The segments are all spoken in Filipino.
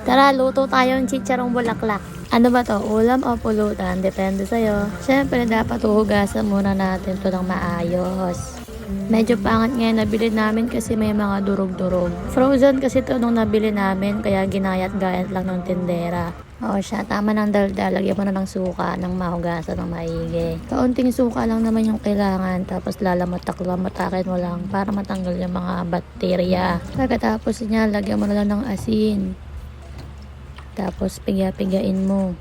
Tara, luto tayo ng chicharong bulaklak. Ano ba to? Ulam o pulutan? Depende sa'yo. Siyempre, dapat uhugasan muna natin to ng maayos. Medyo pangat ngayon nabili namin kasi may mga durog-durog. Frozen kasi to nung nabili namin, kaya ginayat-gayat lang ng tindera. Oo siya, tama ng daldal. Lagyan mo na ng suka, ng mahugasan ng maigi. Kaunting suka lang naman yung kailangan, tapos lalamutak-lamutakin mo lang para matanggal yung mga bakterya. Pagkatapos niya, lagyan mo na lang ng asin. Tapos piga-pigain mo.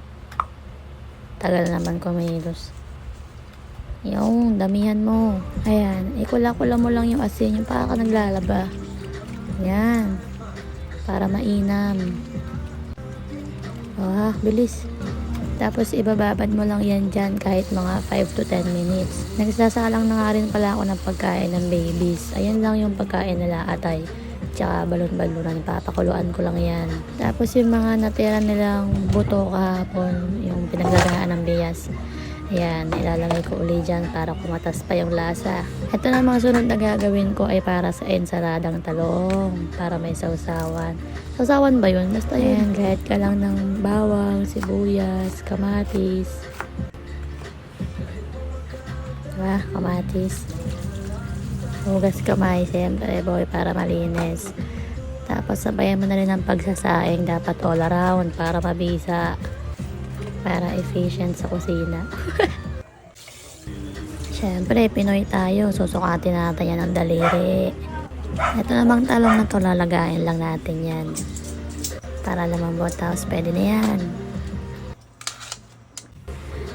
Tagal naman kumilos. Yung damihan mo. Ayan, ikula-kula mo lang yung asin, yung para ka naglalaba. Ayan. Para mainam. Oh, bilis. Tapos ibababad mo lang yan dyan kahit mga 5 to 10 minutes. Nagsasalang na nga rin pala ako ng pagkain ng babies. Ayan lang yung pagkain nila, atay. Tsaka balon-balunan, papakuluan ko lang yan. Tapos yung mga natira nilang buto kahapon, yung pinaglagaan ng bias. Ayan, ilalagay ko uli dyan para kumatas pa yung lasa. Ito na mga sunod na gagawin ko ay para sa ensaladang talong. Para may sausawan. Sausawan ba yun? Basta yan, kahit ka lang ng bawang, sibuyas, kamatis. Diba? Kamatis. Hugas kamay, siyempre, boy, para malinis. Tapos sabayan mo na rin ang pagsasaing. Dapat all around para mabisa. Para efficient sa kusina. Siyempre, Pinoy tayo. Susukatin natin yan ng daliri. Ito namang talong na to, lalagayin lang natin yan. Para lumambot. Tapos pwede na yan.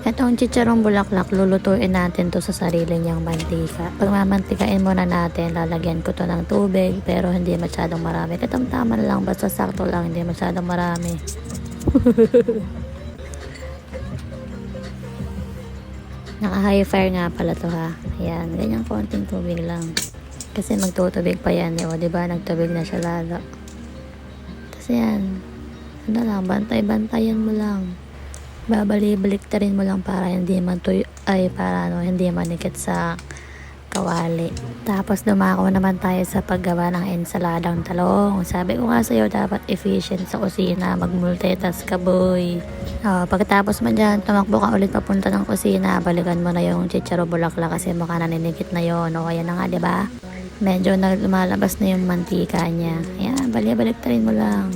Itong chicharong bulaklak, lulutuin natin to sa sarili niyang mantika. Pag mamantikain muna natin, lalagyan ko to ng tubig. Pero hindi masyadong marami. Katamtaman lang, basta sakto lang. Hindi masyadong marami. Naka-high fire nga pala to ha. Ayan, ganyan konting tubig lang. Kasi magtutubig pa yan eh. O diba, nagtubig na siya lalo. Tapos yan. Ano lang, bantay-bantayan mo lang. Babali-baliktarin mo lang para hindi man hindi manikit sa kawali. Tapos dumako naman tayo sa paggawa ng ensaladang talong. Sabi ko nga sa'yo, dapat efficient sa kusina. Mag-multitask ka, boy. Pagkatapos mo dyan, tumakbo ka ulit papunta ng kusina. Balikan mo na yung chicharo bulaklak kasi mukha naninikit na yun. O kaya na nga, diba? Medyo lumalabas na yung mantika niya. Ayan, bali-baliktarin mo lang.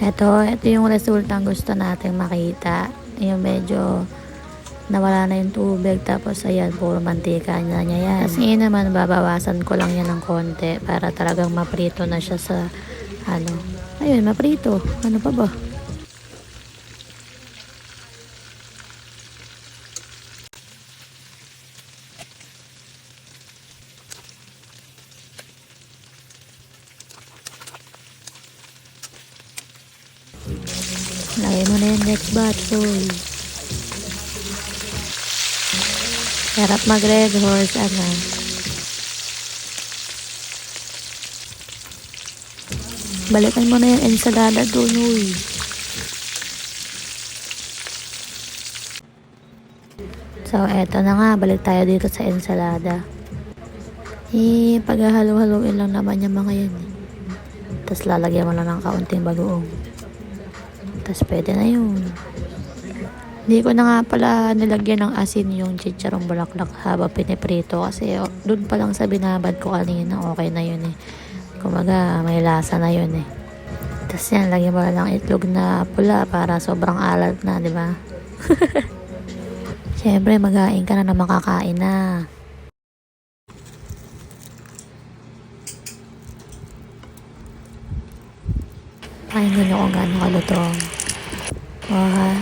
Ito yung resultang gusto nating makita. Yung medyo nawala na yung tubig. Tapos ayan, puro mantika niya yan. Tapos ngayon naman, babawasan ko lang yan ng konti para talagang maprito na siya sa ayun, maprito. Ano pa ba? Lagay mo na yung next batch, boy. Sarap mag-red horse, Balikan mo na yung ensalada doon, uy. So, eto na nga. Balik tayo dito sa ensalada. Paghahalo-haloin lang naman yung mga yan. Tapos lalagyan mo na ng kaunting bagoong. Tapos pwede na yun. Hindi ko na nga pala nilagyan ng asin yung chicharong bulaklak habang piniprito. Kasi doon pa lang sa binabad ko kanina, okay na yun eh. Kumaga, may lasa na yun eh. Tapos yan, lagyan mo lang itlog na pula para sobrang alat na, di ba? Siyempre, magain ka na makakain na. Pakinggan nyo kung gaano kalutong. Wow.